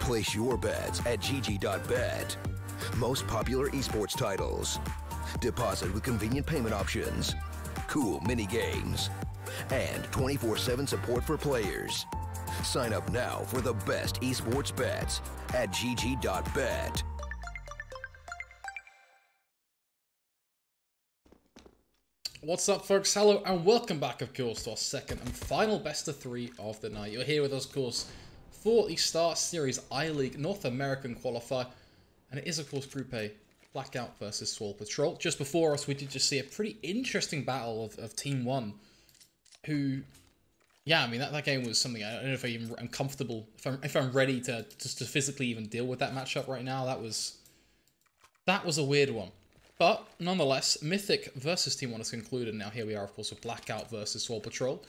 Place your bets at gg.bet. Most popular esports titles. Deposit with convenient payment options. Cool mini games. And 24/7 support for players. Sign up now for the best esports bets at gg.bet. What's up, folks? Hello and welcome back, of course, to our second and final best of 3 of the night. You're here with us, of course, for the StarSeries I-League North American Qualifier, and it is, of course, Group A, BlackOut versus Swole Patrol. Just before us, we did just see a pretty interesting battle of Team 1, who, yeah, I mean, that game was something, I don't know if I'm comfortable, if I'm ready to just to physically even deal with that matchup right now. That was a weird one. But, nonetheless, Mythic versus Team 1 is concluded. Now here we are, of course, with BlackOut versus Swole Patrol.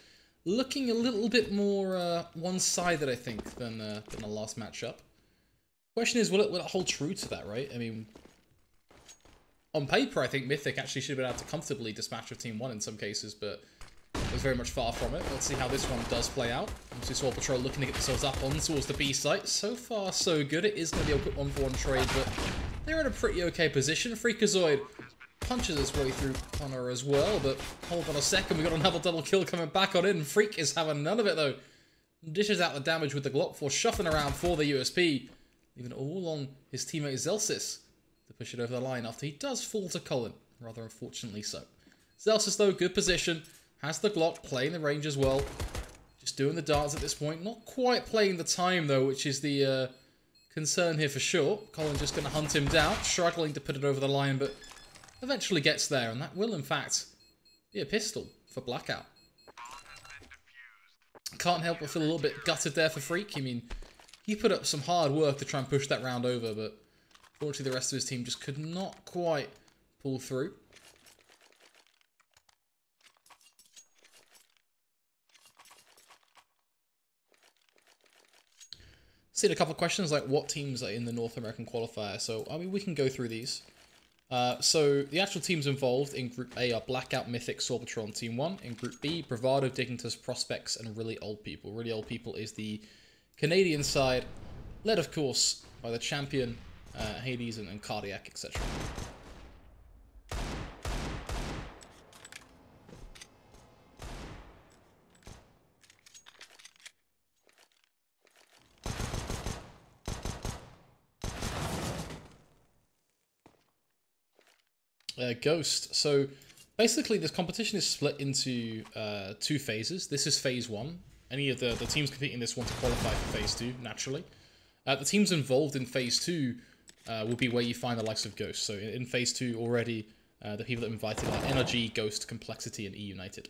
Looking a little bit more one-sided, I think, than the last matchup. Question is, will it hold true to that, right? I mean, on paper, I think Mythic actually should have been able to comfortably dispatch of Team 1 in some cases, but it was very much far from it. Let's see how this one does play out. Obviously, Swole Patrol looking to get themselves up on towards the B site. So far, so good. It is going to be a quick 1-for-1 trade, but they're in a pretty okay position. Freakazoid punches his way through Connor as well, but hold on a second. We got another double kill coming back on in. Freak is having none of it, though. Dishes out the damage with the Glock 4, shuffling around for the USP. Leaving it all on his teammate Zelsis to push it over the line after he does fall to Colin, rather unfortunately so. Zelsis, though, good position. Has the Glock, playing the range as well. Just doing the darts at this point. Not quite playing the time, though, which is the concern here for sure. Colin just going to hunt him down, struggling to put it over the line, but eventually gets there, and that will, in fact, be a pistol for BlackOut. Can't help but feel a little bit gutted there for Freak. I mean, he put up some hard work to try and push that round over, but fortunately the rest of his team just could not quite pull through. Seen a couple of questions like what teams are in the North American Qualifier, so I mean we can go through these. So the actual teams involved in Group A are BlackOut, Mythic, Swole Patrol, and Team 1. In Group B, Bravado, Dignitas, Prospects, and Really Old People. Really Old People is the Canadian side, led of course by the champion, Hades and Cardiac, etc. Ghost. So basically this competition is split into 2 phases. This is phase 1. Any of the teams competing in this want to qualify for phase 2, naturally. The teams involved in phase 2 will be where you find the likes of Ghost. So in phase 2 already, the people that are invited are NRG, Ghost, Complexity, and E United.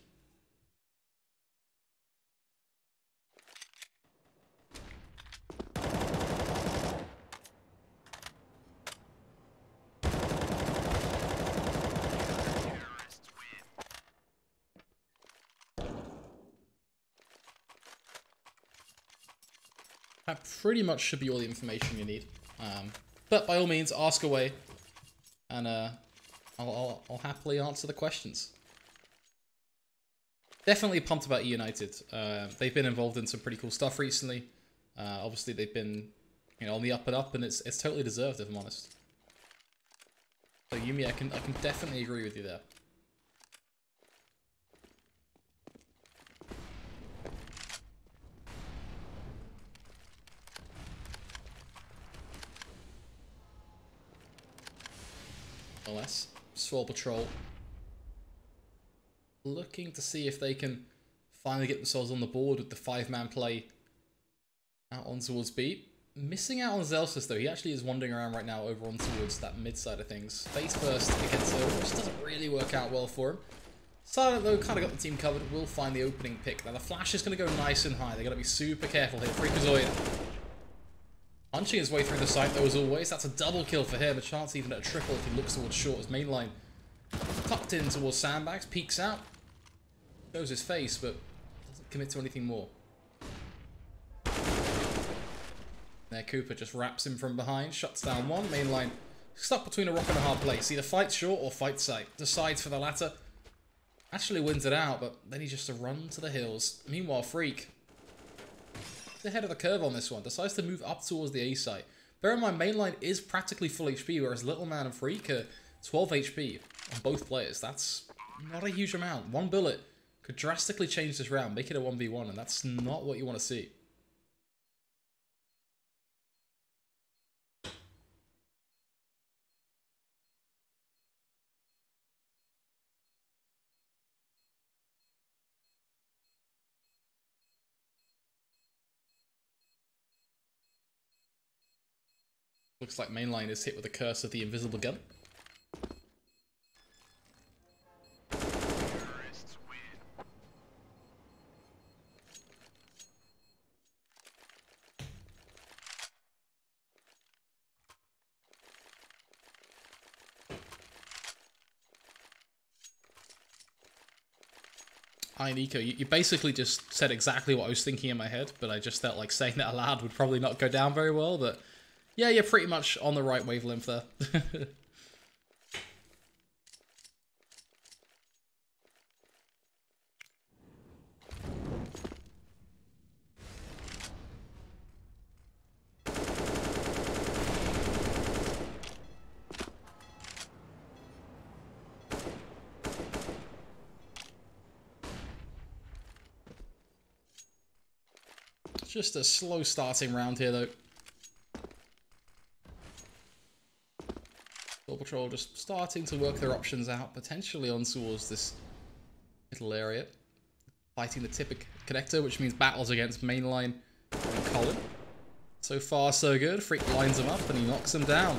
That pretty much should be all the information you need. But by all means, ask away, and I'll happily answer the questions. Definitely pumped about E United. They've been involved in some pretty cool stuff recently. Obviously, they've been, you know, on the up and up, and it's totally deserved, if I'm honest. So Yumi, I can definitely agree with you there. Nonetheless, Swole Patrol looking to see if they can finally get themselves on the board with the 5-man play out on towards B. Missing out on Zelsis though, he actually is wandering around right now over on towards that mid side of things. Face first against Silver, which doesn't really work out well for him. Silent though, kind of got the team covered, will find the opening pick. Now the flash is going to go nice and high, they're going to be super careful here. Freakazoid punching his way through the site though as always. That's a double kill for him, a chance even at a triple if he looks towards short as mainline. Tucked in towards sandbags, peeks out, shows his face but doesn't commit to anything more. There Cooper just wraps him from behind, shuts down one, mainline stuck between a rock and a hard place. Either fight short or fight sight. Decides for the latter. Actually wins it out, but then he's just a run to the hills. Meanwhile, Freak just ahead of the curve on this one. Decides to move up towards the A site. Bear in mind, mainline is practically full HP, whereas Little Man and Freak are 12 HP on both players. That's not a huge amount. One bullet could drastically change this round, make it a 1v1, and that's not what you want to see. Looks like mainline is hit with the curse of the invisible gun. Hi, Nico. You basically just said exactly what I was thinking in my head, but I just felt like saying that aloud would probably not go down very well, but yeah, you're pretty much on the right wavelength there. Just a slow starting round here, though. Swole Patrol just starting to work their options out, potentially on towards this little area. Fighting the typical connector, which means battles against mainline and Colin. So far, so good. Freak lines him up and he knocks him down.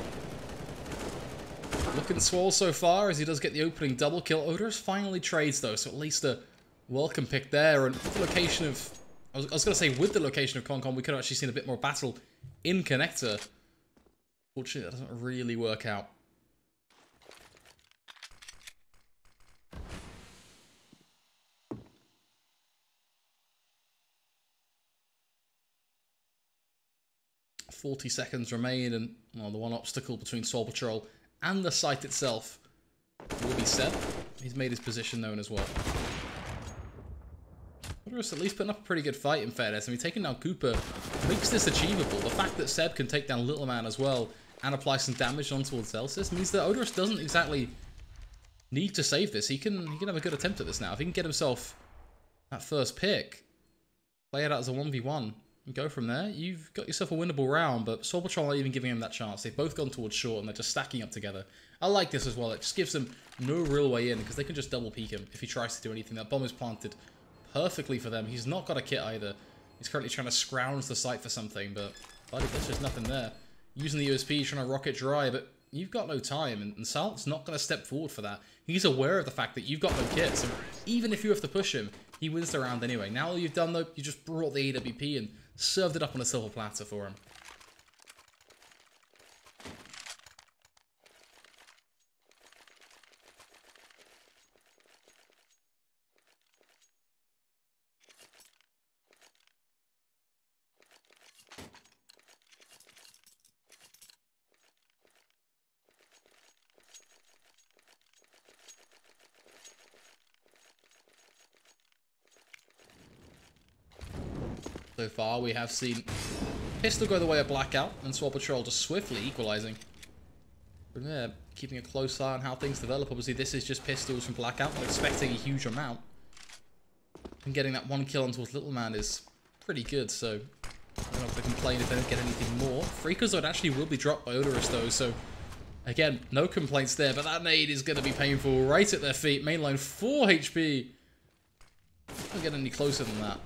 Looking Swole so far as he does get the opening double kill. Odorous finally trades, though, so at least a welcome pick there. And with the location of... I was going to say, with the location of Concom, we could have actually seen a bit more battle in connector. Fortunately, that doesn't really work out. $40 remain, and well, the one obstacle between Swole Patrol and the site itself will be set. He's made his position known as well. Odorous at least putting up a pretty good fight, in fairness. I mean, taking down Cooper makes this achievable. The fact that Seb can take down Little Man as well and apply some damage on towards Elsis means that Odorous doesn't exactly need to save this. He can have a good attempt at this now. If he can get himself that first pick, play it out as a 1v1, and go from there, you've got yourself a winnable round. But Swole Patrol not even giving him that chance. They've both gone towards short and they're just stacking up together. I like this as well. It just gives them no real way in because they can just double peek him if he tries to do anything. That bomb is planted perfectly for them. He's not got a kit either. He's currently trying to scrounge the site for something, but buddy, there's just nothing there. Using the USP, trying to rocket dry, but you've got no time, and Salt's not going to step forward for that. He's aware of the fact that you've got no kit, so even if you have to push him, he wins the round anyway. Now all you've done, though, you just brought the AWP and served it up on a silver platter for him. So far, we have seen Pistol go the way of BlackOut, and Swole Patrol just swiftly equalizing. From there, keeping a close eye on how things develop. Obviously, this is just pistols from BlackOut, not expecting a huge amount. And getting that one kill on towards Little Man is pretty good, so I don't know if they complain if they don't get anything more. Freakazoid actually will be dropped by Odorous, though, so again, no complaints there, but that nade is going to be painful right at their feet. Mainline 4 HP. Don't get any closer than that.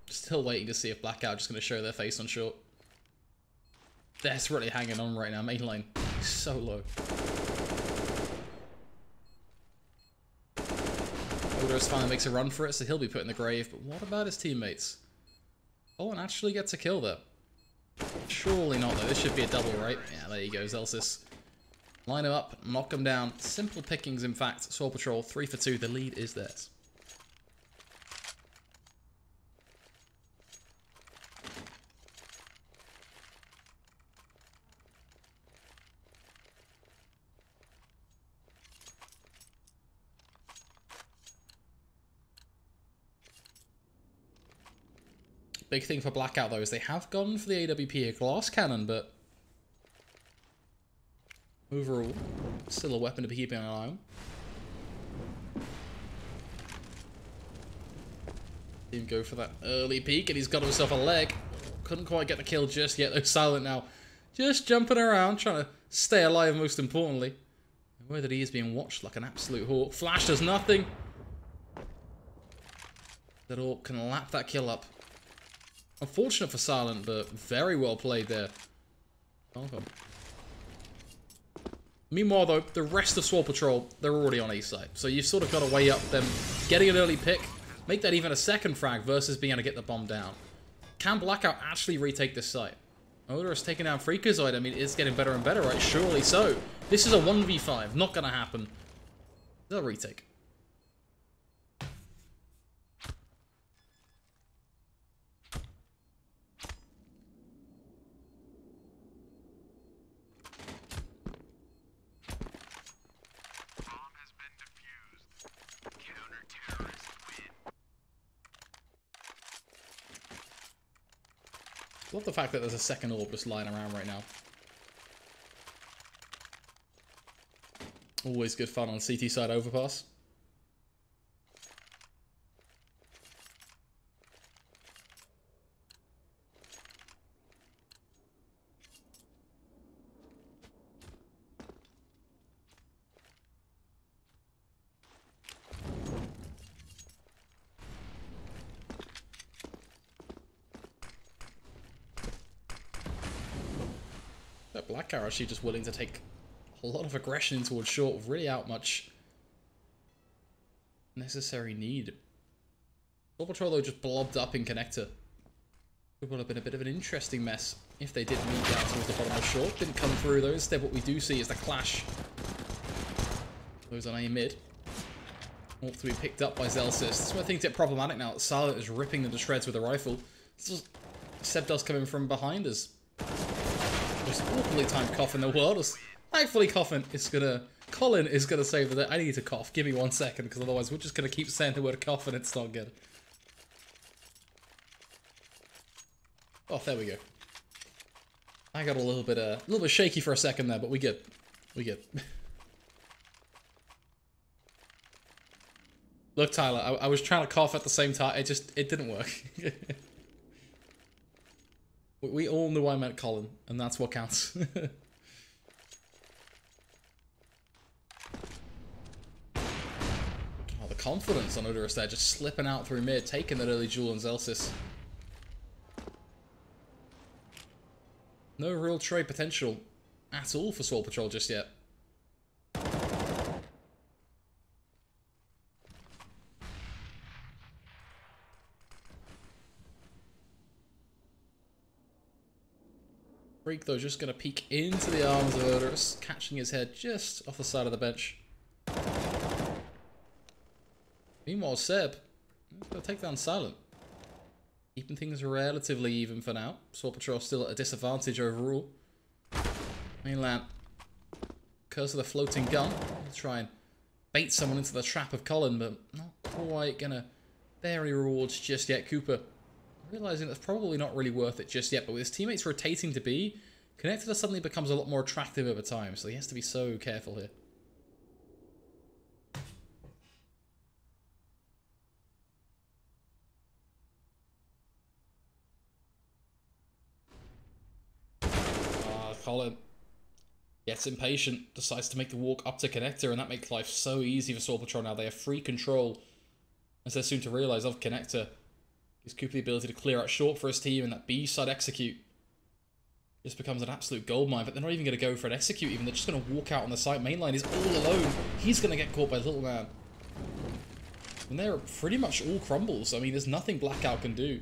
Still waiting to see if BlackOut just going to show their face on short. Desperately hanging on right now. Mainline so low. Odorous finally makes a run for it, so he'll be put in the grave. But what about his teammates? Oh, and actually gets a kill there. Surely not, though. This should be a double, right? Yeah, there you go, Zelsis. Line him up, knock him down. Simple pickings, in fact. Swole Patrol, 3 for 2. The lead is theirs. Big thing for BlackOut, though, is they have gone for the AWP glass cannon, but overall, still a weapon to be keeping an eye on. Him go for that early peek, and he's got himself a leg. Couldn't quite get the kill just yet, though. Silent now. Just jumping around, trying to stay alive, most importantly. The way that he is being watched like an absolute hawk. Flash does nothing. That all can lap that kill up. Unfortunate for Silent, but very well played there. Welcome. Meanwhile, though, the rest of Swole Patrol, they're already on A side. So you've sort of got to weigh up them getting an early pick, make that even a second frag versus being able to get the bomb down. Can BlackOut actually retake this site? Odorous taking down Freakazoid. I mean, it's getting better and better, right? Surely so. This is a 1v5. Not going to happen. They'll retake. Love the fact that there's a second orb just lying around right now. Always good fun on CT side overpass. That BlackOut actually just willing to take a lot of aggression towards short without much necessary need. Swole Patrol, though, just blobbed up in connector. It would have been a bit of an interesting mess if they did move down towards the bottom of short. Didn't come through, though. Instead, what we do see is the clash. Those on A mid. All to be picked up by Zelsis. This is where things get problematic now. Silent is ripping them to shreds with a rifle. Seb does come in from behind us. Most awfully timed cough in the world. Thankfully, Colin is gonna say that I need to cough. Give me 1 second, because otherwise we're just gonna keep saying the word cough and it's not good. Oh, there we go. I got a little bit shaky for a second there, but we good. We good. Look, Tyler, I was trying to cough at the same time. It didn't work. We all knew I meant Colin, and that's what counts. Oh, the confidence on Odorous there, just slipping out through mid, taking that early jewel on Zelsis. No real trade potential at all for Swole Patrol just yet. Freak, though, just going to peek into the arms of Odorous, catching his head just off the side of the bench. Meanwhile, Seb is going to take down Silent. Keeping things relatively even for now. Swole Patrol still at a disadvantage overall. Mainland, curse of the floating gun. He'll try and bait someone into the trap of Colin, but not quite going to bear any rewards just yet. Cooper realizing that's probably not really worth it just yet, but with his teammates rotating to B, Connector suddenly becomes a lot more attractive over time, so he has to be so careful here. Colin gets impatient, decides to make the walk up to Connector, and that makes life so easy for Swole Patrol now. They have free control, as they're soon to realize, of Connector. Gives Cooper the ability to clear out short for his team, and that B side execute just becomes an absolute goldmine. But they're not even going to go for an execute even. They're just going to walk out on the site. Mainline is all alone. He's going to get caught by Little Man. And they're pretty much all crumbles. I mean, there's nothing BlackOut can do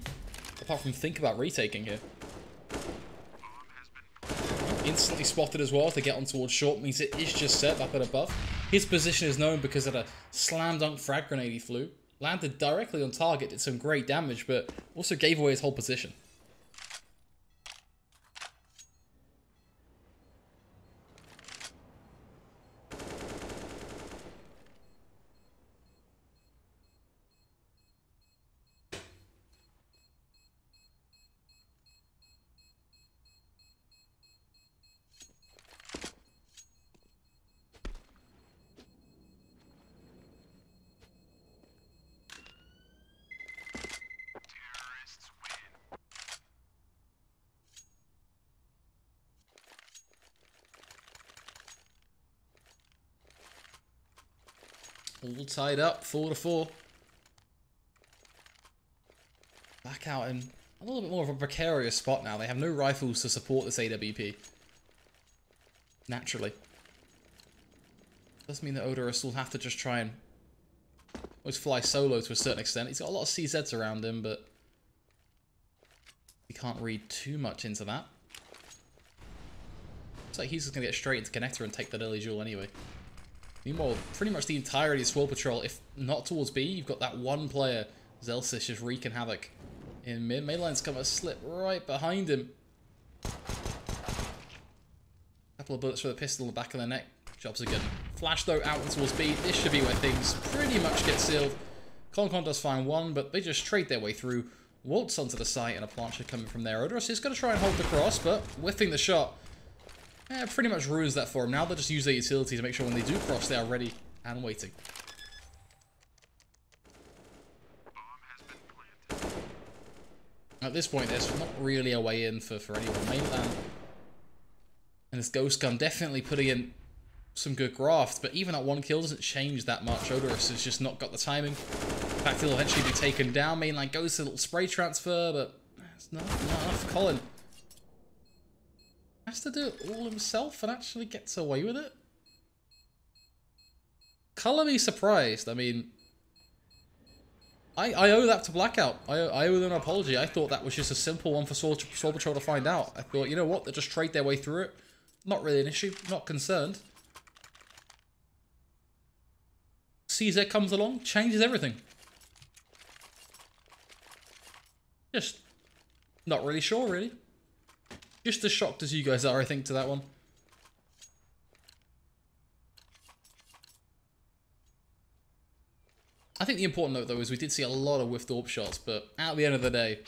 apart from think about retaking here. Instantly spotted as well to get on towards short. Means it is just set up and above. His position is known because of a slam dunk frag grenade he flew. Landed directly on target, did some great damage, but also gave away his whole position. All tied up, 4-4. BlackOut in a little bit more of a precarious spot now. They have no rifles to support this AWP. Naturally. Does mean that Odorous will have to just try and always fly solo to a certain extent. He's got a lot of CZs around him, but he can't read too much into that. Looks like he's just going to get straight into connector and take that early duel anyway. Meanwhile, pretty much the entirety of Swole Patrol, if not towards B, you've got that one player, Zelsis, just wreaking havoc in mid. Mainline's come a slip right behind him. Couple of bullets for the pistol in the back of the neck. Jobs are good. Flash though out towards B. This should be where things pretty much get sealed. Concon does find one, but they just trade their way through. Waltz onto the site and a plancher coming from there. Odorous is going to try and hold the cross, but whiffing the shot pretty much ruins that for him. Now they'll just use their utility to make sure when they do cross they are ready and waiting. At this point, there's not really a way in for anyone. Mainland and this Ghost Gun definitely putting in some good graft, but even that one kill doesn't change that much. Odorous has just not got the timing. In fact, he'll eventually be taken down. Mainline goes to a little spray transfer, but it's not enough for Colin. Has to do it all himself and actually gets away with it. Color me surprised. I mean, I owe that to BlackOut. I owe them an apology. I thought that was just a simple one for Swole Patrol to find out. I thought, you know what, they just trade their way through it. Not really an issue. Not concerned. CZ comes along, changes everything. Just not really sure, really. Just as shocked as you guys are, I think, to that one. I think the important note, though, is we did see a lot of whiffed AWP shots, but at the end of the day,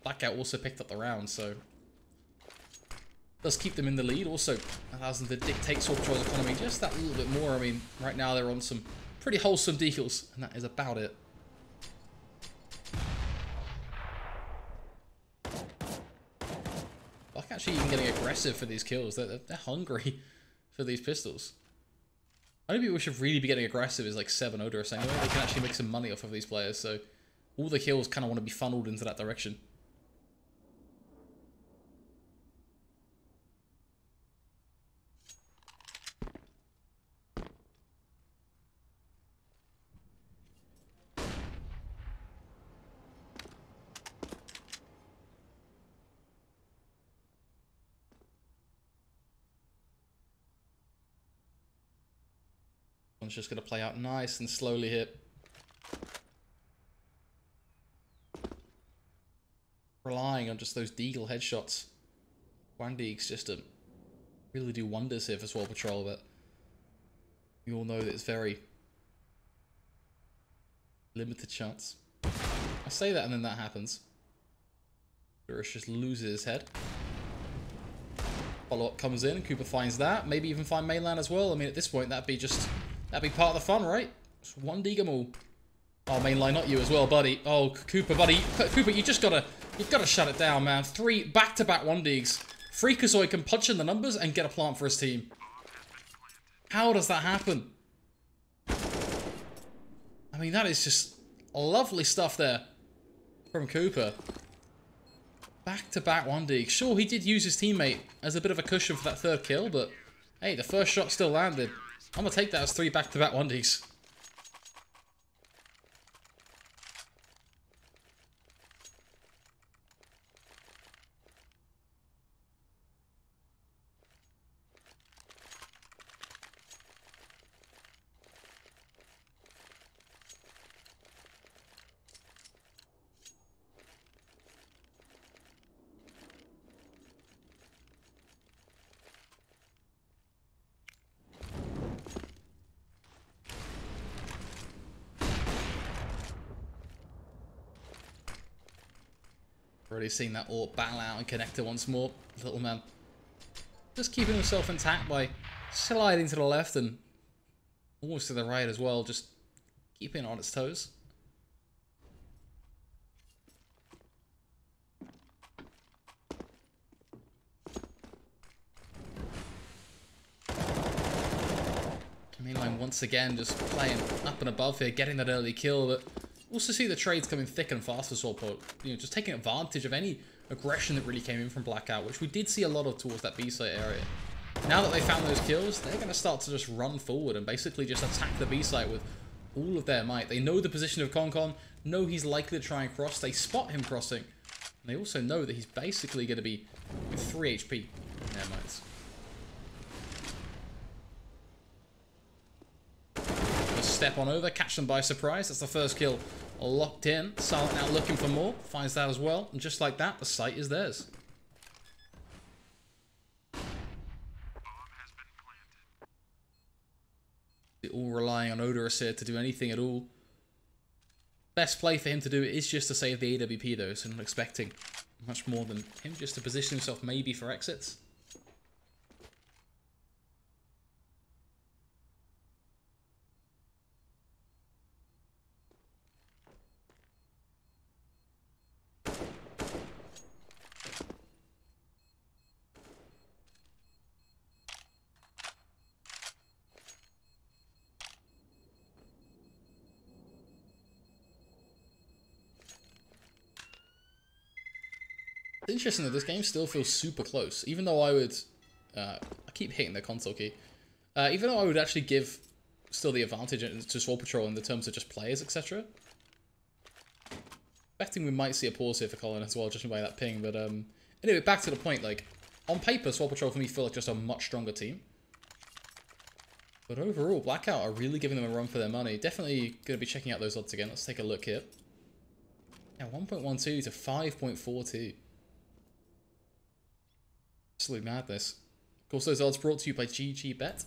BlackOut also picked up the round, so does keep them in the lead. Also allows them to dictate Swole Patrol's economy just that little bit more. I mean, right now they're on some pretty wholesome deals, and that is about it. Like actually even getting aggressive for these kills. They're hungry for these pistols. Only people who should really be getting aggressive is like 7 Odorous anyway. They can actually make some money off of these players, so all the kills kind of want to be funneled into that direction. One's just going to play out nice and slowly here. Relying on just those deagle headshots. Wandigs just to really do wonders here for Swole Patrol, but you all know that it's very limited chance. I say that and then that happens. Durish just loses his head. Follow-up comes in, Cooper finds that. Maybe even find mainland as well. I mean, at this point, that'd be part of the fun, right? Just one dig 'em all. Oh, mainline, not you as well, buddy. Oh, Cooper, buddy. Cooper, you've got to shut it down, man. 3 back-to-back one digs. Freakazoid can punch in the numbers and get a plant for his team. How does that happen? I mean, that is just lovely stuff there from Cooper. Back-to-back one dig. Sure, he did use his teammate as a bit of a cushion for that 3rd kill, but hey, the first shot still landed. I'm going to take that as 3 back-to-back one digs. Already seen that AWP battle out and connector once more. Little man just keeping himself intact by sliding to the left and almost to the right as well, just keeping it on its toes. Mainline once again just playing up and above here, getting that early kill, but also see the trades coming thick and fast for Swole Patrol. You know, just taking advantage of any aggression that really came in from BlackOut, which we did see a lot of towards that B site area. Now that they found those kills, they're going to start to just run forward and basically just attack the B site with all of their might. They know the position of Concon, know he's likely to try and cross. They spot him crossing. And they also know that he's basically going to be with 3 HP in their minds. Just step on over, catch them by surprise. That's the first kill locked in. Silent now looking for more, finds that as well. And just like that, the site is theirs. All relying on Odorous here to do anything at all. Best play for him to do is just to save the AWP though, so I'm not expecting much more than him just to position himself maybe for exits. It's interesting that this game still feels super close, even though I would, I keep hitting the console key, even though I would actually give still the advantage to Swole Patrol in the terms of just players, etc. Expecting we might see a pause here for Colin as well, judging by that ping, but anyway, back to the point, like, on paper, Swole Patrol for me feel like just a much stronger team. But overall, BlackOut are really giving them a run for their money. Definitely going to be checking out those odds again. Let's take a look here. Yeah, 1.12 to 5.42. Absolute madness. Of course, those odds brought to you by GG Bet.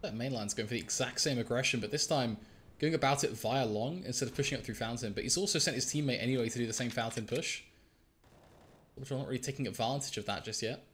That mainline's going for the exact same aggression, but this time going about it via long instead of pushing up through fountain. But he's also sent his teammate anyway to do the same fountain push, which I'm not really taking advantage of that just yet.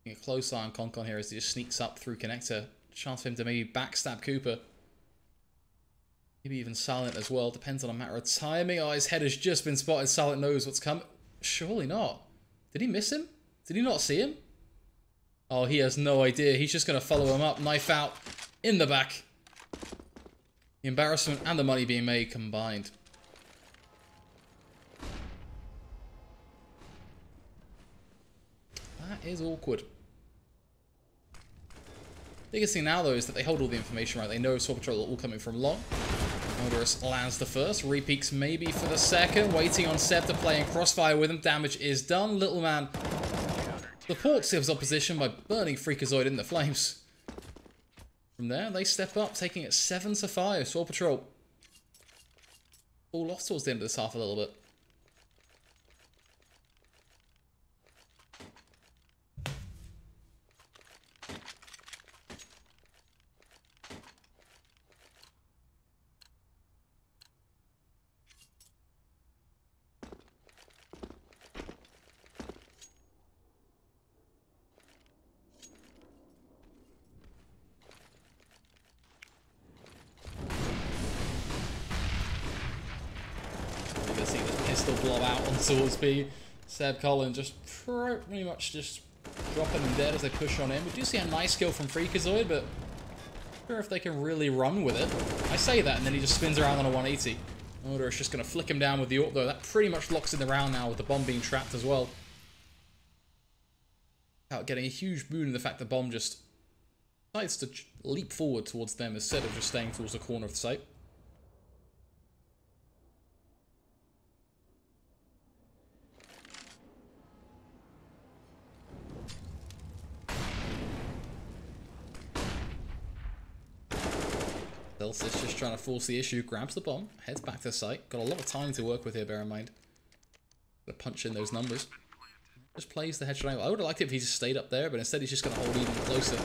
A close eye on Concon here as he just sneaks up through connector. Chance for him to maybe backstab Cooper. Maybe even Silent as well. Depends on a matter of timing. Oh, his head has just been spotted. Silent knows what's coming. Surely not. Did he miss him? Did he not see him? Oh, he has no idea. He's just going to follow him up. Knife out in the back. The embarrassment and the money being made combined. That is awkward. Biggest thing now, though, is that they hold all the information right. They know Swole Patrol are all coming from long. Odorous lands the first. Repeaks maybe for the second. Waiting on Seb to play in crossfire with him. Damage is done. Little man supports his opposition by burning Freakazoid in the flames. From there, they step up, taking it 7 to 5. Swole Patrol all off towards the end of this half a little bit. Pistol blow out on towards B. Seb Colin just pretty much just dropping them dead as they push on in. We do see a nice kill from Freakazoid, but not sure if they can really run with it. I say that, and then he just spins around on a 180. Odorous just going to flick him down with the AWP, though. That pretty much locks in the round now with the bomb being trapped as well. Out getting a huge boon in the fact the bomb just decides to leap forward towards them instead of just staying towards the corner of the site. S6 just trying to force the issue, grabs the bomb, heads back to the site. Got a lot of time to work with here, bear in mind. Gotta punch in those numbers. Just plays the headshot angle. I would have liked it if he just stayed up there, but instead he's just going to hold even closer.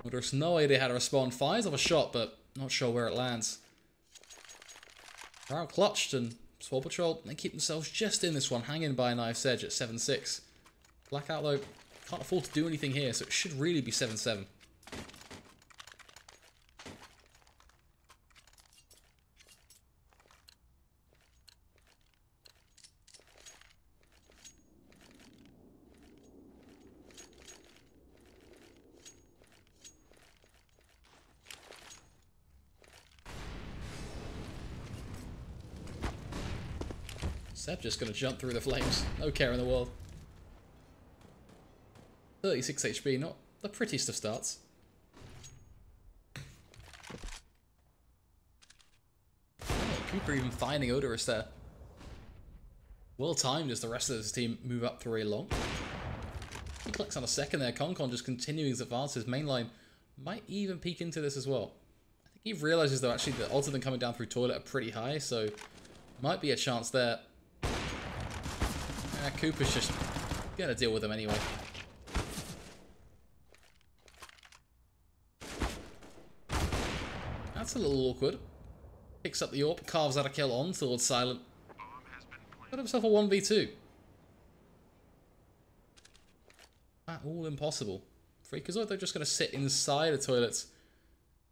There's no idea how to respond. Fires off a shot, but not sure where it lands. Round clutched, and Swole Patrol, they keep themselves just in this one, hanging by a knife's edge at 7-6. BlackOut, though, can't afford to do anything here, so it should really be 7-7. Seb just going to jump through the flames. No care in the world. 36 HP, not the prettiest of starts. Oh, Cooper even finding Odorous there. Well timed as the rest of his team move up 3 long. He clicks on a second there. Concon just continuing his advances. Mainline might even peek into this as well. I think he realizes though actually the odds of them coming down through toilet are pretty high, so might be a chance there. Cooper's just gonna deal with them anyway. That's a little awkward. Picks up the AWP, carves out a kill on towards Silent. Got himself a 1v2. That all impossible. Freakazoid, they're just gonna sit inside the toilets.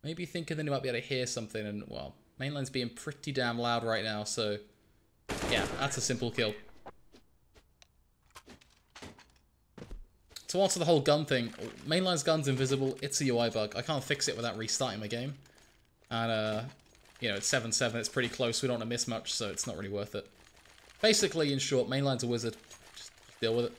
Maybe thinking that he might be able to hear something, and well, mainline's being pretty damn loud right now, so yeah, that's a simple kill. To answer the whole gun thing, mainline's gun's invisible, it's a UI bug. I can't fix it without restarting my game. And, you know, it's 7-7, it's pretty close, we don't want to miss much, so it's not really worth it. Basically, in short, mainline's a wizard. Just deal with it.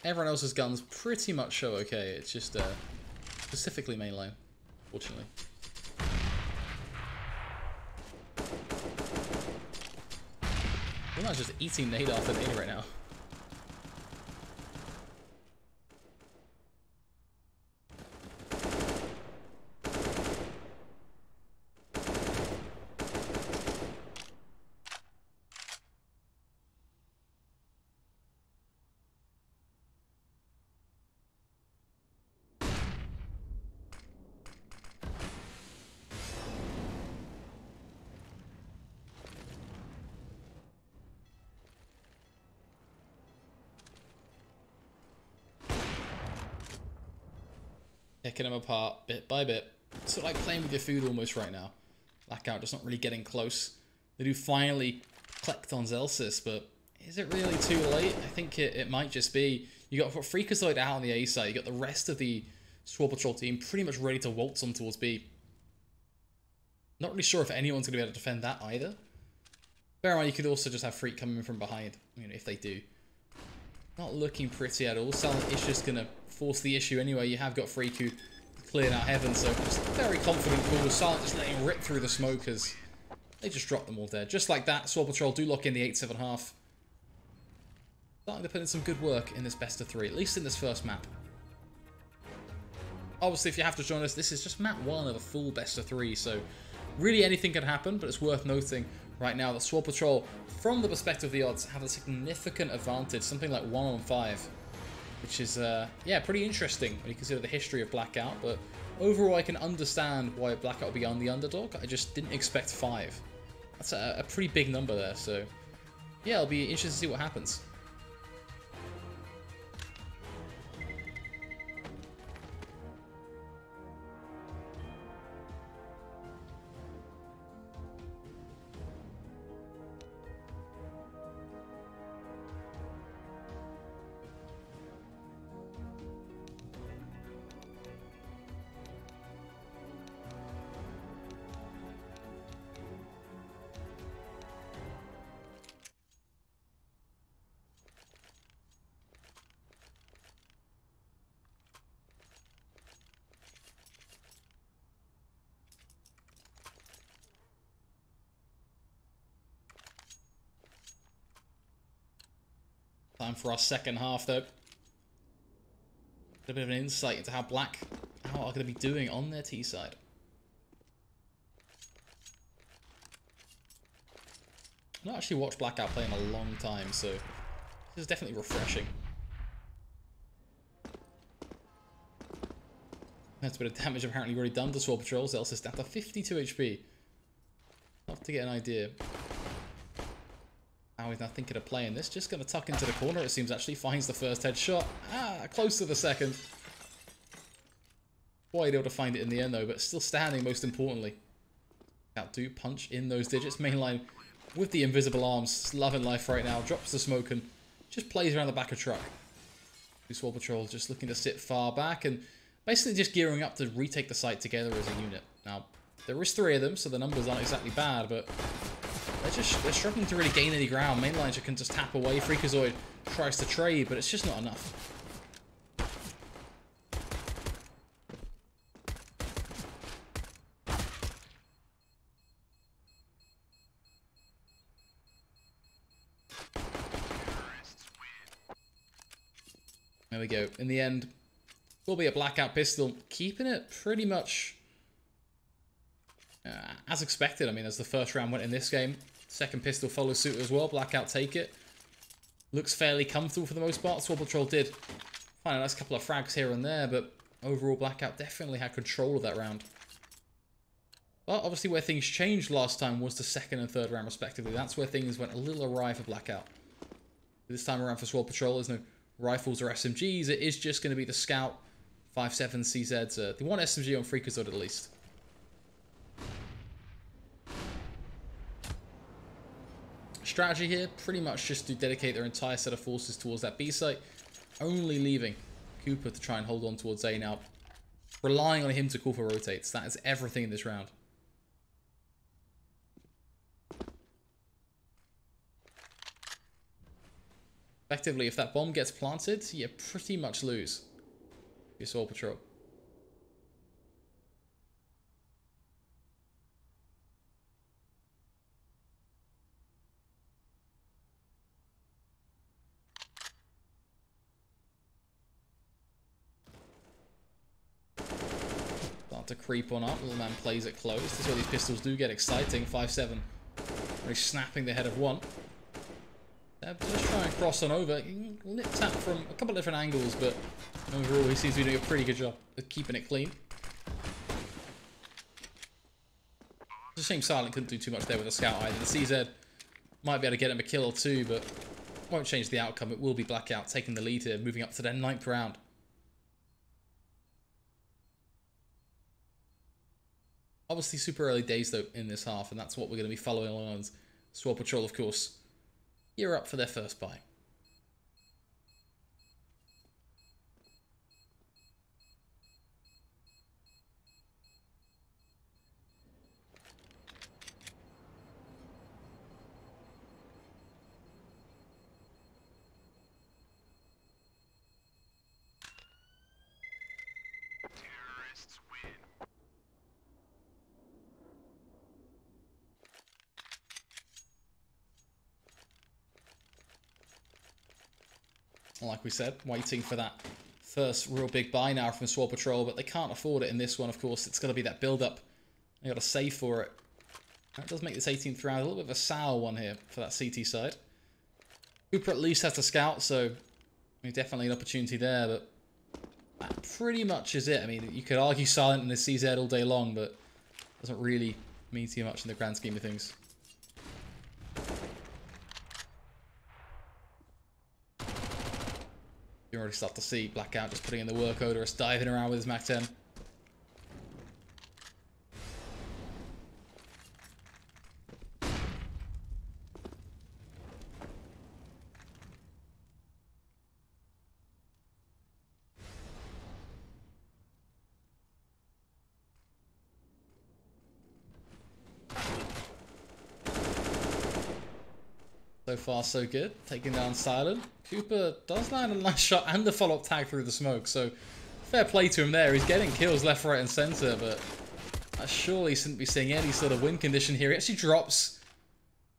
Everyone else's guns pretty much show okay, it's just specifically mainline, fortunately. Mainline's just eating nade after nade right now. Picking them apart bit by bit. Sort of like playing with your food almost right now. BlackOut just not really getting close. They do finally collect on Zelsis, but is it really too late? I think it might just be. You got Freakazoid out on the A side. You got the rest of the Swole Patrol team pretty much ready to waltz on towards B. Not really sure if anyone's going to be able to defend that either. Bear in mind, you could also just have Freak coming in from behind, you know, if they do. Not looking pretty at all. Silent is just going to force the issue anyway. You have got Freak who cleared out heaven, so just very confident call. Silent just letting rip through the smokers. They just dropped them all there. Just like that, Swole Patrol do lock in the 8-7-half. Starting to put in some good work in this best of 3, at least in this first map. Obviously, if you have to join us, this is just map 1 of a full best of 3, so really anything can happen, but it's worth noting right now that Swole Patrol, from the perspective of the odds, have a significant advantage, something like 1 on 5, which is, yeah, pretty interesting when you consider the history of BlackOut, but overall I can understand why BlackOut would be on the underdog. I just didn't expect 5. That's a pretty big number there, so yeah, it'll be interesting to see what happens. Time for our second half, though. A bit of an insight into how BlackOut are going to be doing on their T side. I've not actually watched BlackOut play in a long time, so this is definitely refreshing. That's a bit of damage apparently already done to Swole Patrol. Zealous is down to 52 HP. Love to get an idea. How he's now thinking of playing this. Just going to tuck into the corner, it seems, actually. Finds the first headshot. Close to the second. Quite able to find it in the end, though, but still standing, most importantly. Do punch in those digits. Mainline with the invisible arms. Loving life right now. Drops the smoke and just plays around the back of truck. Swole Patrol just looking to sit far back and basically just gearing up to retake the site together as a unit. Now, there is 3 of them, so the numbers aren't exactly bad, but they're struggling to really gain any ground. Mainline can just tap away. Freakazoid tries to trade, but it's just not enough. There we go. In the end, will be a BlackOut pistol, keeping it pretty much as expected. I mean, as the first round went in this game, second pistol follows suit as well. BlackOut take it. Looks fairly comfortable for the most part. Swole Patrol did find a nice couple of frags here and there, but overall BlackOut definitely had control of that round. But obviously where things changed last time was the second and third round respectively. That's where things went a little awry for BlackOut. This time around for Swole Patrol, there's no rifles or SMGs. It is just going to be the Scout 5.7 CZs. They want SMG on Freakazoid at least. Strategy here, pretty much just to dedicate their entire set of forces towards that B site, only leaving Cooper to try and hold on towards A now, relying on him to call for rotates. That is everything in this round. Effectively, if that bomb gets planted, you pretty much lose your Swole Patrol. Start to creep on up. Little man plays it close. This is where these pistols do get exciting. 5.7. Really snapping the head of one. Just try and cross on over. Lip tap from a couple of different angles, but overall he seems to be doing a pretty good job of keeping it clean. It's a shame Silent couldn't do too much there with the Scout either. The CZ might be able to get him a kill or two, but won't change the outcome. It will be BlackOut taking the lead here, moving up to their 9th round. Obviously super early days though in this half, and that's what we're going to be following along on. Swole Patrol, of course, gear up for their first buy. Like we said, waiting for that first real big buy now from Swole Patrol, but they can't afford it in this one, of course. It's got to be that build-up. They got to save for it. That does make this 18th round a little bit of a sour one here for that CT side. Cooper at least has to scout, so definitely an opportunity there, but that pretty much is it. I mean, you could argue Silent and his CZ all day long, but it doesn't really mean too much in the grand scheme of things. You already start to see BlackOut just putting in the work order, just diving around with his MAC-10. So far, so good. Taking down Silent. Cooper does land a nice shot and the follow-up tag through the smoke, so fair play to him there. He's getting kills left, right, and center, but I surely shouldn't be seeing any sort of win condition here. He actually drops...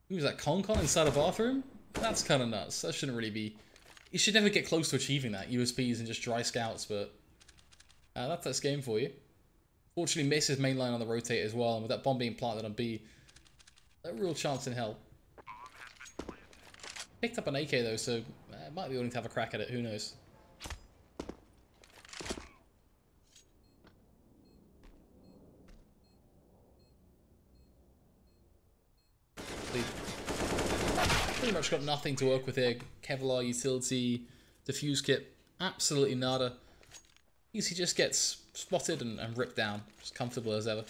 Who was that? Concon inside a bathroom? That's kind of nuts. That shouldn't really be... You should never get close to achieving that. USPs and just dry scouts, but that's this game for you. Fortunately, misses mainline on the rotate as well, and with that bomb being planted on B, no real chance in hell. Picked up an AK though, so might be willing to have a crack at it. Who knows? Pretty much got nothing to work with here. Kevlar, utility, diffuse kit, absolutely nada. He just gets spotted and ripped down, just comfortable as ever.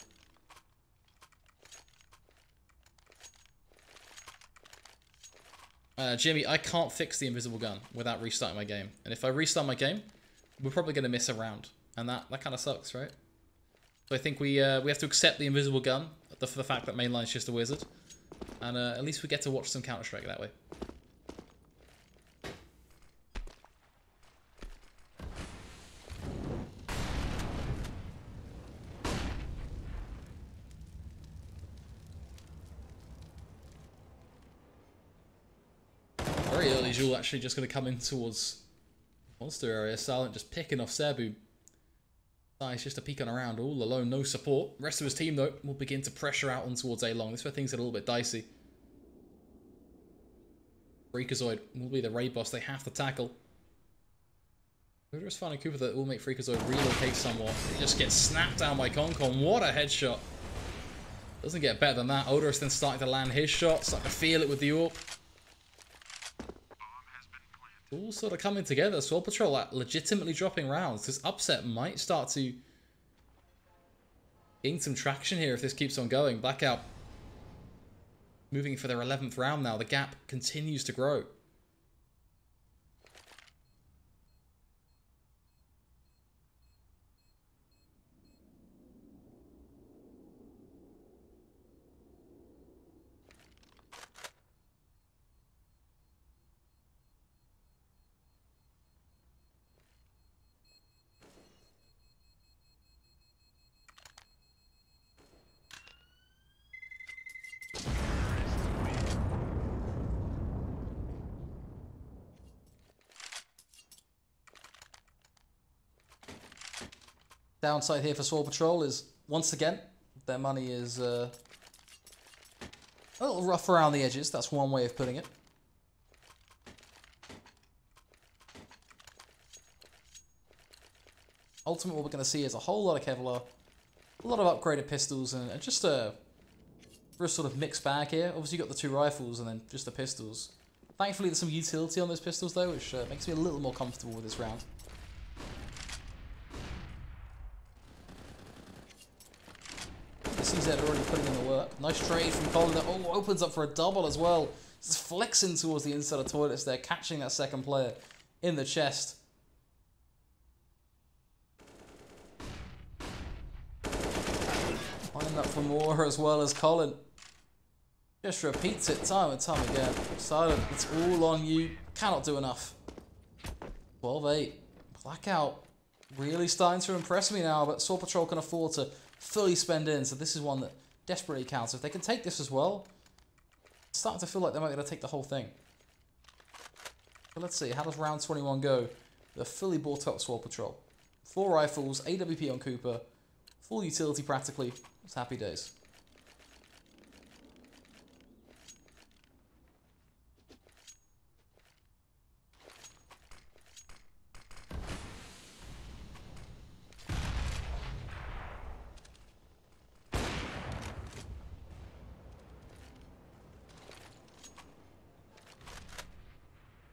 Jimmy, I can't fix the invisible gun without restarting my game. And if I restart my game, we're probably going to miss a round. And that kind of sucks, right? So I think we have to accept the invisible gun for the fact that mainline's just a wizard. And at least we get to watch some Counter-Strike that way. Very early, Jules actually just going to come in towards monster area. Silent just picking off Cebu. He's just a peeking around all alone, no support. Rest of his team, though, will begin to pressure out on towards A-Long. This is where things get a little bit dicey. Freakazoid will be the raid boss they have to tackle. Just finding Cooper that will make Freakazoid relocate somewhat. He just gets snapped down by Concon. What a headshot. Doesn't get better than that. Odorous then starting to land his shot. Starting to feel it with the AWP. All sort of coming together. Swole Patrol legitimately dropping rounds. This upset might start to gain some traction here if this keeps on going. BlackOut moving for their 11th round now. The gap continues to grow. Downside here for Swole Patrol is, once again, their money is a little rough around the edges. That's one way of putting it. Ultimately, what we're going to see is a whole lot of Kevlar, a lot of upgraded pistols, and just a sort of mixed bag here. Obviously, you've got the 2 rifles and then just the pistols. Thankfully, there's some utility on those pistols, though, which makes me a little more comfortable with this round. CZ already putting in the work. Nice trade from Colin that opens up for a double as well. Just flexing towards the inside of toilets there, catching that second player in the chest. Lining up for more as well as Colin. Just repeats it time and time again. Silent, it's all on you. Cannot do enough. 12-8. BlackOut really starting to impress me now, but Swole Patrol can afford to fully spend in, so this is one that desperately counts. If they can take this as well, it's starting to feel like they might be able to take the whole thing. But let's see, how does round 21 go? The fully bought up Swole Patrol. 4 rifles, AWP on Cooper, full utility practically. It's happy days.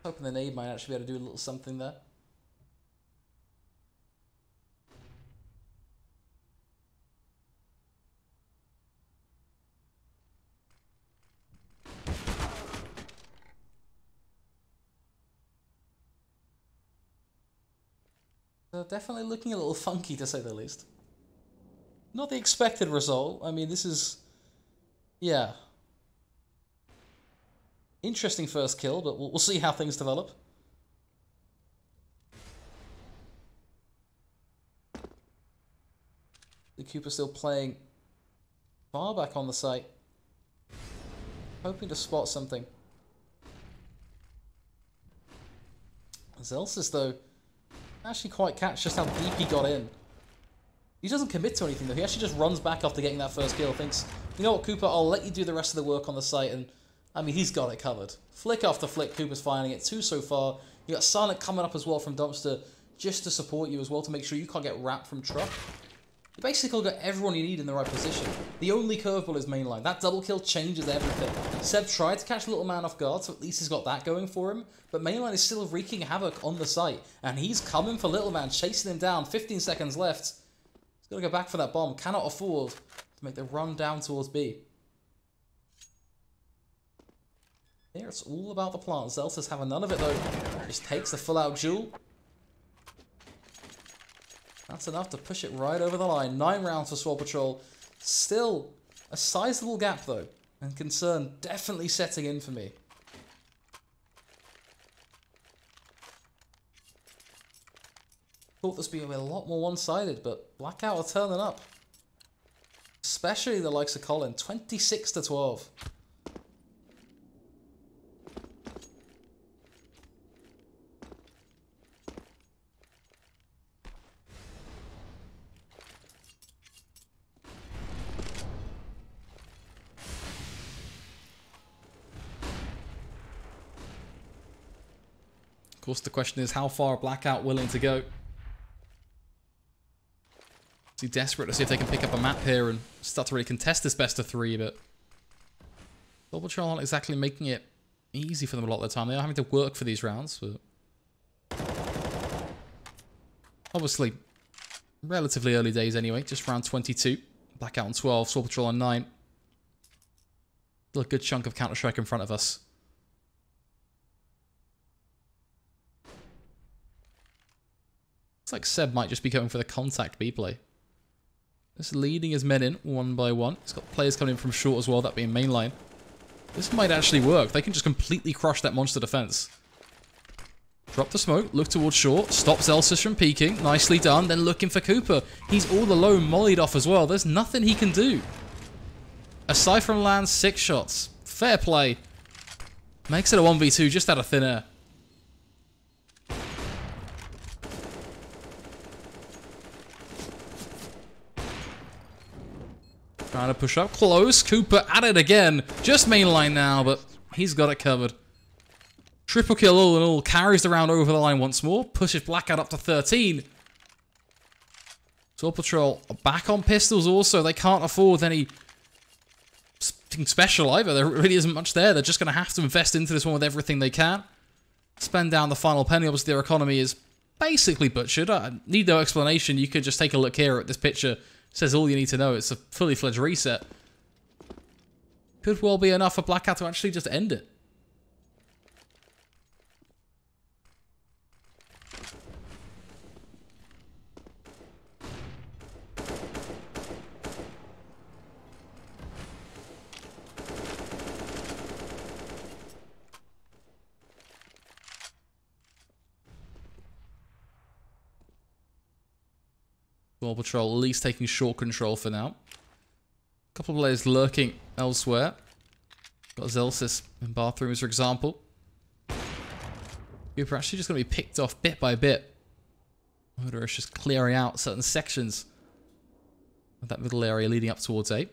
Hoping the nade might actually be able to do a little something there. Definitely looking a little funky, to say the least. Not the expected result. I mean, this is... yeah. Interesting first kill, but we'll see how things develop. The Cooper still playing far back on the site. Hoping to spot something. Zelsis, though, actually quite catch just how deep he got in. He doesn't commit to anything, though. He actually just runs back after getting that first kill. Thinks, you know what, Cooper, I'll let you do the rest of the work on the site, and I mean, he's got it covered. Flick after flick, Cooper's finding it. 2 so far. You got Silent coming up as well from Dumpster, just to support you as well, to make sure you can't get wrapped from Truck. You basically got everyone you need in the right position. The only curveball is mainline. That double kill changes everything. Seb tried to catch Little Man off guard, so at least he's got that going for him. But mainline is still wreaking havoc on the site. And he's coming for Little Man, chasing him down. 15 seconds left. He's got to go back for that bomb. Cannot afford to make the run down towards B. Here it's all about the plant. Zelsa's having none of it though. Just takes the full out duel. That's enough to push it right over the line. 9 rounds for Swole Patrol. Still a sizable gap though. And concern definitely setting in for me. Thought this would be a lot more one-sided, but BlackOut are turning up. Especially the likes of Colin. 26-12. Of course, the question is, how far are BlackOut willing to go? Is he desperate to see if they can pick up a map here and start to really contest this best of 3, but Swole Patrol aren't exactly making it easy for them a lot of the time. They are having to work for these rounds, but obviously, relatively early days anyway, just round 22. BlackOut on 12, Swole Patrol on 9. Still a good chunk of Counter-Strike in front of us. Looks like Seb might just be going for the contact B play. Just leading his men in one by one. He's got players coming in from short as well, that being mainline. This might actually work. They can just completely crush that monster defense. Drop the smoke, look towards short, stops Elsis from peeking. Nicely done, then looking for Cooper. He's all alone, mollied off as well. There's nothing he can do. Aside from land, 6 shots. Fair play. Makes it a 1v2 just out of thin air. Trying to push up close. Cooper at it again. Just mainline now, but he's got it covered. Triple kill all in all. Carries the round over the line once more. Pushes BlackOut up to 13. Swole Patrol back on pistols also. They can't afford anything special either. There really isn't much there. They're just going to have to invest into this one with everything they can. Spend down the final penny. Obviously, their economy is basically butchered. I need no explanation. You could just take a look here at this picture. Says all you need to know. It's a fully fledged reset. Could well be enough for BlackOut to actually just end it. Swole Patrol at least taking short control for now. A couple of players lurking elsewhere. Got Zelsis in bathrooms, for example. Cooper actually just going to be picked off bit by bit. Oda is just clearing out certain sections of that middle area leading up towards A.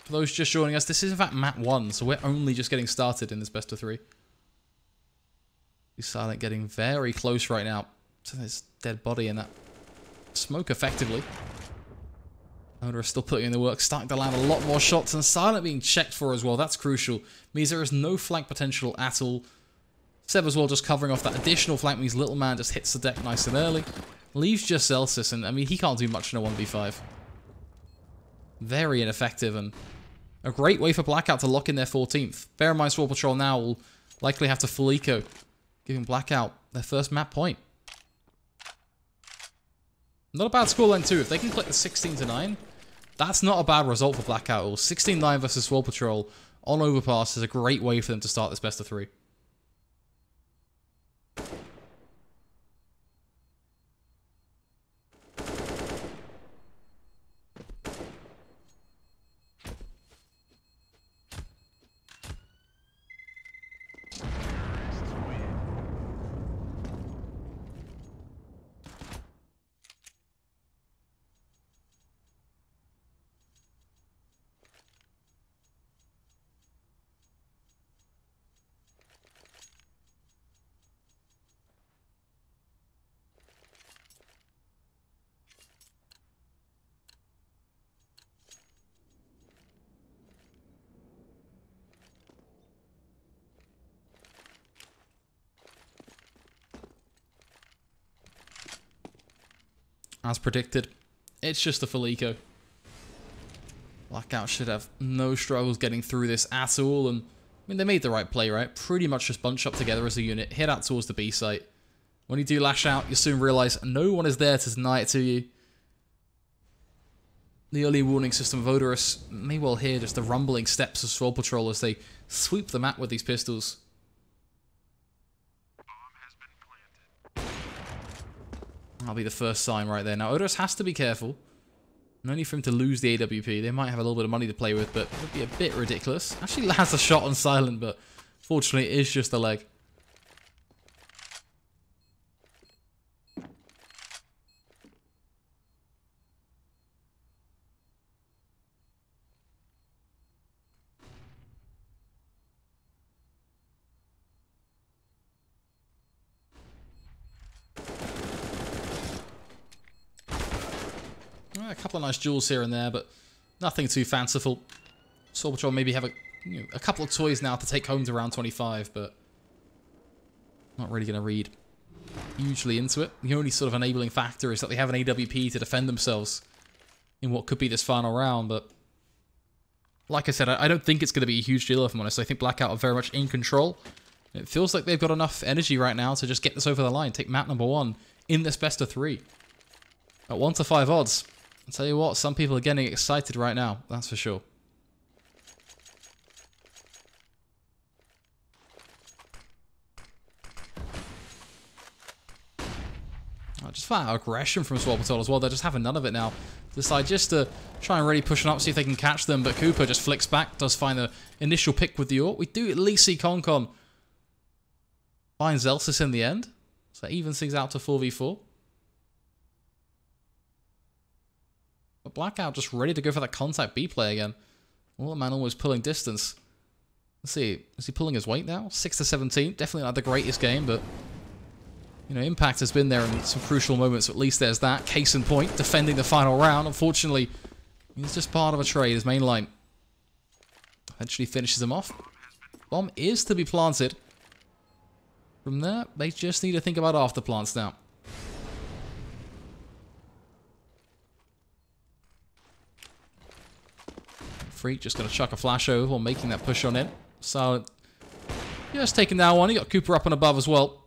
For those just joining us, this is in fact map 1, so we're only just getting started in this best of 3. Silent getting very close right now to this dead body in that smoke effectively. Oda is still putting in the work, starting to land a lot more shots, and Silent being checked for as well. That's crucial. Means there is no flank potential at all. Seb as well just covering off that additional flank means Little Man just hits the deck nice and early. Leaves just Zelsis, and I mean, he can't do much in a 1v5. Very ineffective, and a great way for BlackOut to lock in their 14th. Bear in mind, Swole Patrol now will likely have to full eco, giving BlackOut their first map point. Not a bad scoreline too. If they can click the 16-9, that's not a bad result for BlackOut. 16-9 versus Swole Patrol on overpass is a great way for them to start this best of 3. as predicted. It's just a full eco. BlackOut should have no struggles getting through this at all, and I mean, they made the right play, right? Pretty much just bunch up together as a unit, head out towards the B site. When you do lash out, you soon realize no one is there to deny it to you. The early warning system of Odorous may well hear just the rumbling steps of Swole Patrol as they sweep the map with these pistols. That'll be the first sign right there. Now, Odorous has to be careful. No need for him to lose the AWP. They might have a little bit of money to play with, but it would be a bit ridiculous. Actually lands a shot on silent, but fortunately it is just a leg. A couple of nice duels here and there, but nothing too fanciful. Swole Patrol maybe have a couple of toys now to take home to round 25, but not really going to read hugely into it. The only sort of enabling factor is that they have an AWP to defend themselves in what could be this final round, but like I said, I don't think it's going to be a huge deal, if I'm honest. I think BlackOut are very much in control. It feels like they've got enough energy right now to just get this over the line, take map number 1 in this best of 3. At 1 to 5 odds. I'll tell you what, some people are getting excited right now, that's for sure. Just flat out aggression from Swole Patrol as well. They're just having none of it now. Decide just to try and really push up, see if they can catch them, but Cooper just flicks back, does find the initial pick with the AWP. We do at least see Concon find Zelsis in the end, so that evens things out to 4v4. But BlackOut just ready to go for that contact B play again. Waterman always pulling distance. Let's see, is he pulling his weight now? 6 to 17, definitely not the greatest game, but you know, impact has been there in some crucial moments. At least there's that. Case in point, defending the final round. Unfortunately, he's just part of a trade. His main line eventually finishes him off. Bomb is to be planted. From there, they just need to think about after plants now. Freak just going to chuck a flash over while making that push on in. Silent just taking down one. He got Cooper up and above as well.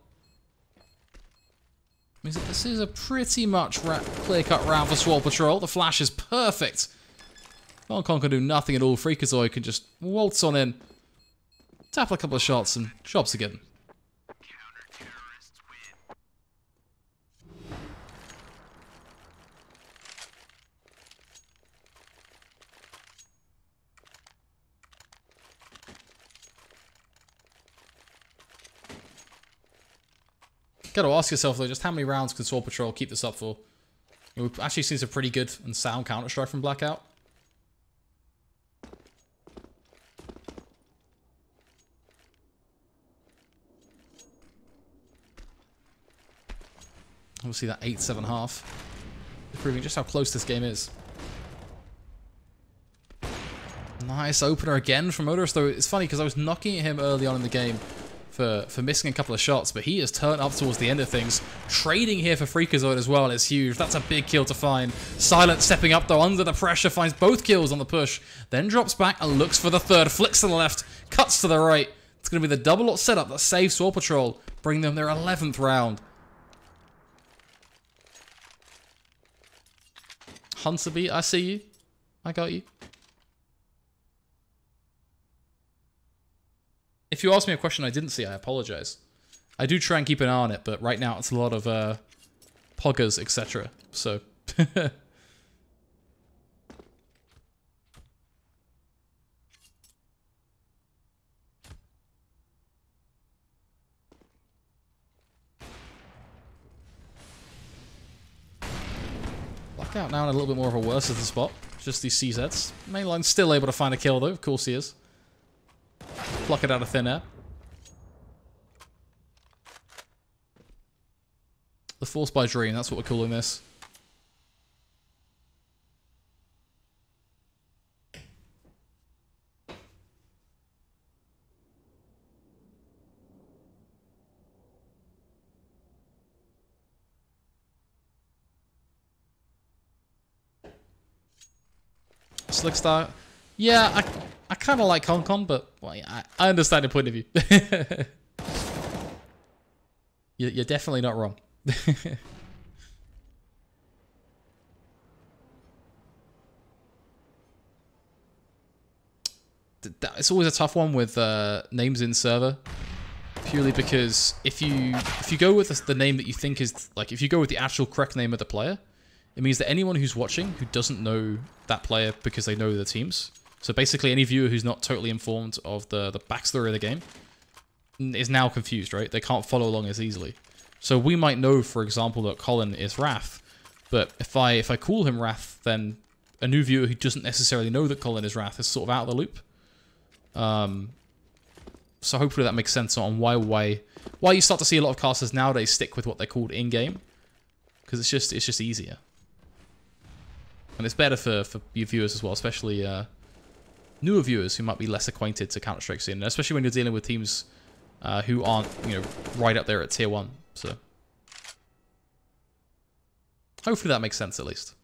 Means that this is a pretty much clear-cut round for Swole Patrol. The flash is perfect. Concon can do nothing at all. Freakazoid can just waltz on in, tap a couple of shots, and job's again. Got to ask yourself though, just how many rounds can Swole Patrol keep this up for? You know, we've actually seen some pretty good and sound Counter-Strike from BlackOut. Obviously that 8-7.5, proving just how close this game is. Nice opener again from Odorous, though. It's funny because I was knocking at him early on in the game for missing a couple of shots, but he has turned up towards the end of things. Trading here for Freakazoid as well is huge. That's a big kill to find. Silent stepping up though under the pressure, finds both kills on the push, then drops back and looks for the third. Flicks to the left, cuts to the right. It's going to be the double setup that saves Swole Patrol, bringing them their 11th round. Hunterby, I see you. I got you. If you ask me a question I didn't see, I apologize. I do try and keep an eye on it, but right now it's a lot of poggers, etc. So BlackOut now in a little bit more of a worse of the spot. Just these CZs. Mainline's still able to find a kill though, of course he is. Pluck it out of thin air. The Force by Dream, that's what we're calling this. Slickstar. Yeah, I kind of like Hong Kong, but well, yeah, I understand your point of view. You're definitely not wrong. It's always a tough one with names in server, purely because if you go with the name that you think is, like, if you go with the actual correct name of the player, it means that anyone who's watching who doesn't know that player because they know the teams, so basically any viewer who's not totally informed of the backstory of the game is now confused, right? They can't follow along as easily. So we might know, for example, that Colin is Wrath, but if I call him Wrath, then a new viewer who doesn't necessarily know that Colin is Wrath is sort of out of the loop. So hopefully that makes sense on why you start to see a lot of casters nowadays stick with what they're called in-game, because it's just easier, and it's better for your viewers as well, especially newer viewers who might be less acquainted to Counter-Strike scene, especially when you're dealing with teams who aren't, you know, right up there at tier 1. So hopefully that makes sense at least.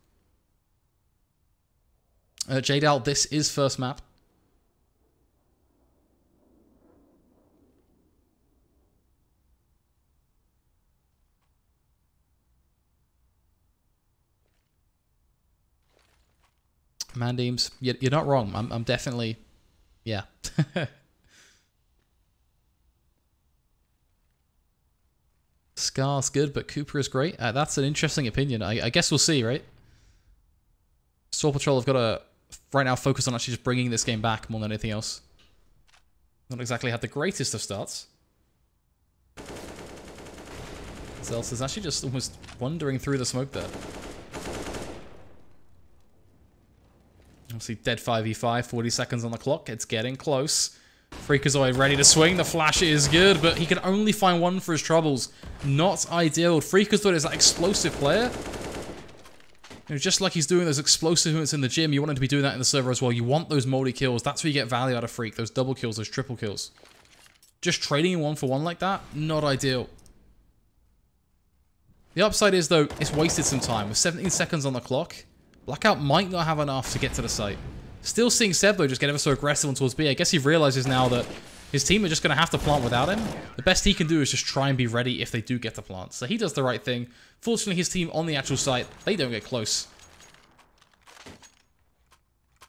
Jadal, this is first map. Mandeems, you're not wrong. I'm definitely, yeah. Scar's good, but Cooper is great. That's an interesting opinion. I guess we'll see, right? Swole Patrol have got to, right now, focus on actually just bringing this game back more than anything else. Not exactly had the greatest of starts. Zels is actually just almost wandering through the smoke there. Obviously, dead 5v5, 40 seconds on the clock. It's getting close. Freakazoid ready to swing. The flash is good, but he can only find one for his troubles. Not ideal. Freakazoid is that explosive player. You know, just like he's doing those explosive movements in the gym, you want him to be doing that in the server as well. You want those moldy kills. That's where you get value out of Freak. Those double kills, those triple kills. Just trading in 1-for-1 like that, not ideal. The upside is, though, it's wasted some time. With 17 seconds on the clock, BlackOut might not have enough to get to the site. Still seeing Seb, though, just get ever so aggressive on towards B. I guess he realizes now that his team are just going to have to plant without him. The best he can do is just try and be ready if they do get to plant. So he does the right thing. Fortunately, his team on the actual site, they don't get close.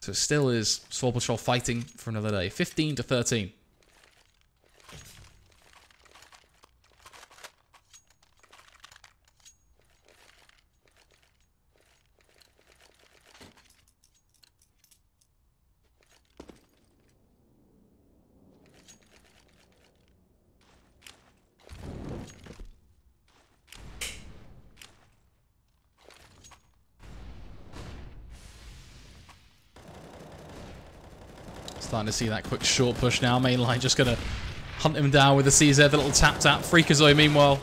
So still is Swole Patrol fighting for another day. 15-13. Starting to see that quick short push now. Mainline just going to hunt him down with the CZ, the little tap-tap. Freakazoid, meanwhile.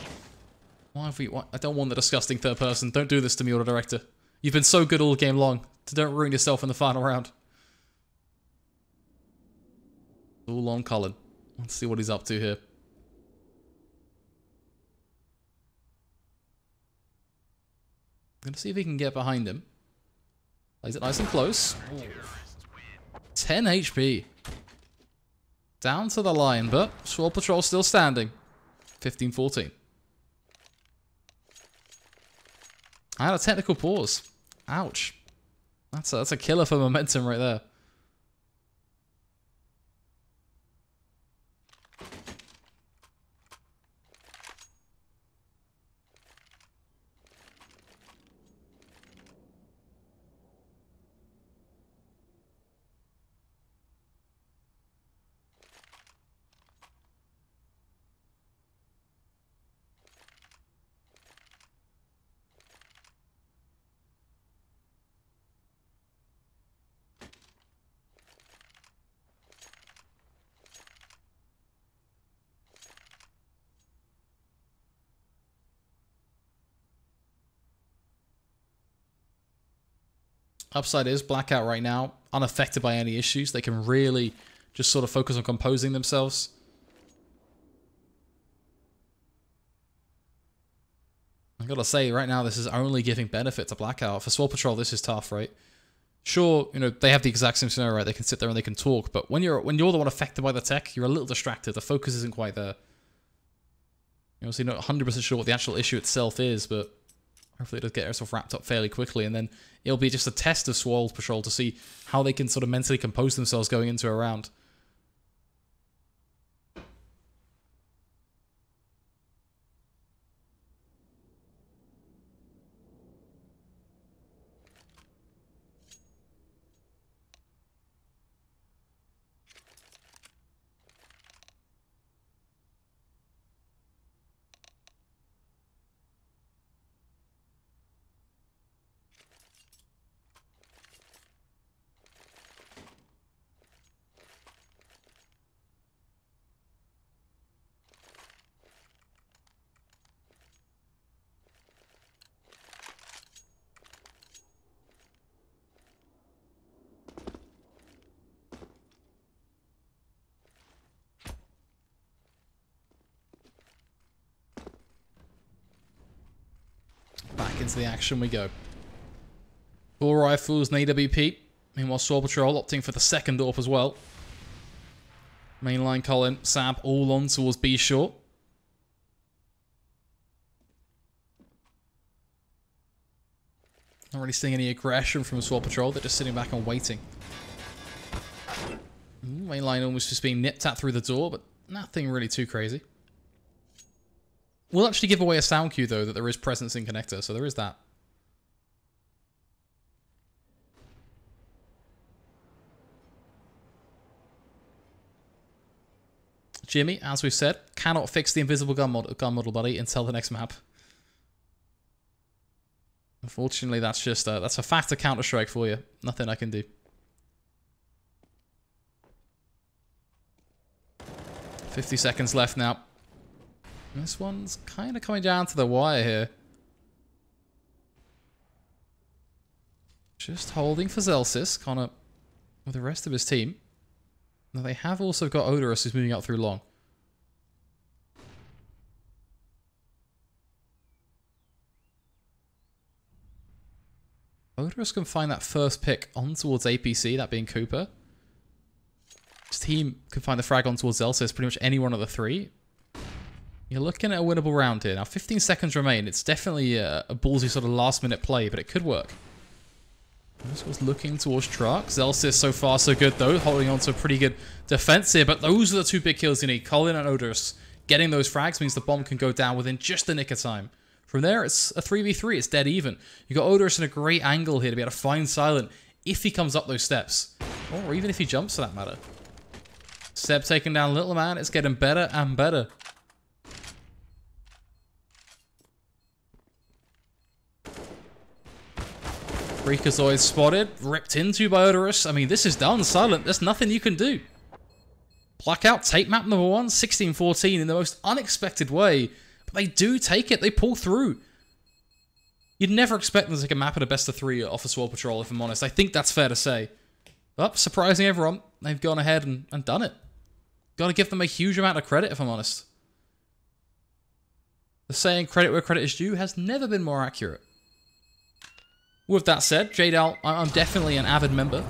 Why have we... I don't want the disgusting third person. Don't do this to me, Auto Director. You've been so good all game long. Don't ruin yourself in the final round. All on Colin. Let's see what he's up to here. I'm going to see if he can get behind him. Plays it nice and close. Ooh. 10 HP. Down to the line, but Swole Patrol still standing. 15-14. I had a technical pause. Ouch. That's a killer for momentum right there. Upside is BlackOut right now, unaffected by any issues. They can really just sort of focus on composing themselves. I gotta say, right now, this is only giving benefit to BlackOut. For Swole Patrol, this is tough, right? Sure, you know, they have the exact same scenario, right? They can sit there and they can talk, but when you're the one affected by the tech, you're a little distracted. The focus isn't quite there. You're obviously not 100% sure what the actual issue itself is, but hopefully it does get itself wrapped up fairly quickly, and then it'll be just a test of Swole Patrol to see how they can sort of mentally compose themselves going into a round. Back into the action we go. 4 rifles and AWP. Meanwhile, Swole Patrol opting for the second AWP as well. Mainline Colin, Sab all on towards B short. Not really seeing any aggression from Swole Patrol. They're just sitting back and waiting. Mainline almost just being nipped at through the door, but nothing really too crazy. We'll actually give away a sound cue, though, that there is presence in connector, so there is that. Jimmy, as we've said, cannot fix the invisible gun model buddy until the next map. Unfortunately, that's just that's a fact of Counter-Strike for you. Nothing I can do. 50 seconds left now. This one's kind of coming down to the wire here. Just holding for Zelsis, kind of with the rest of his team. Now they have also got Odorous who's moving up through long. Odorous can find that first pick on towards APC, that being Cooper. His team can find the frag on towards Zelsis, pretty much any one of the three. You're looking at a winnable round here. Now, 15 seconds remain. It's definitely a ballsy sort of last-minute play, but it could work. This was looking towards Truck. Zelsis so far so good, though, holding on to a pretty good defense here, but those are the 2 big kills you need. Colin and Odorous getting those frags means the bomb can go down within just the nick of time. From there, it's a 3v3. It's dead even. You got Odorous in a great angle here to be able to find Silent if he comes up those steps, or even if he jumps, for that matter. Seb taking down Little Man. It's getting better and better. Freakazoid spotted, ripped into by Odorous. I mean, this is done. Silent, there's nothing you can do. BlackOut take map number 1, 16-14 in the most unexpected way. But they do take it. They pull through. You'd never expect them to take a map at a best of 3 off of Swole Patrol, if I'm honest. I think that's fair to say. But surprising everyone, they've gone ahead and done it. Got to give them a huge amount of credit, if I'm honest. The saying credit where credit is due has never been more accurate. With that said, JDAL, I'm definitely an avid member.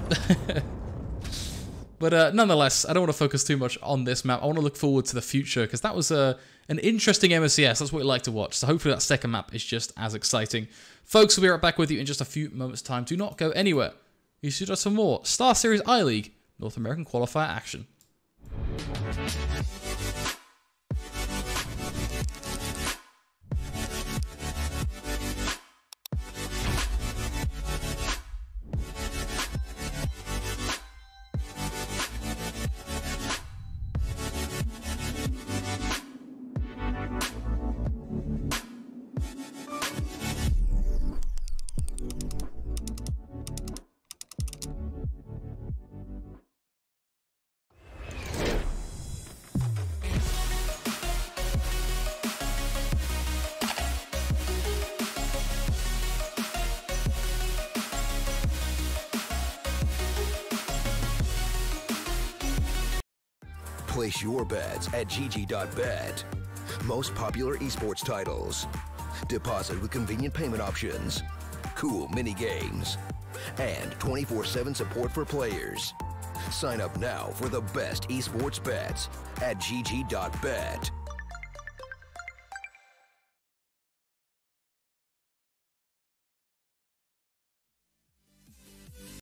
But nonetheless, I don't want to focus too much on this map. I want to look forward to the future, because that was an interesting MSCS. That's what we like to watch. So hopefully that second map is just as exciting. Folks, we'll be right back with you in just a few moments' time. Do not go anywhere. You should have some more StarSeries I-League North American Qualifier action. Place your bets at gg.bet. Most popular esports titles. Deposit with convenient payment options. Cool mini games. and 24/7 support for players. Sign up now for the best esports bets at gg.bet.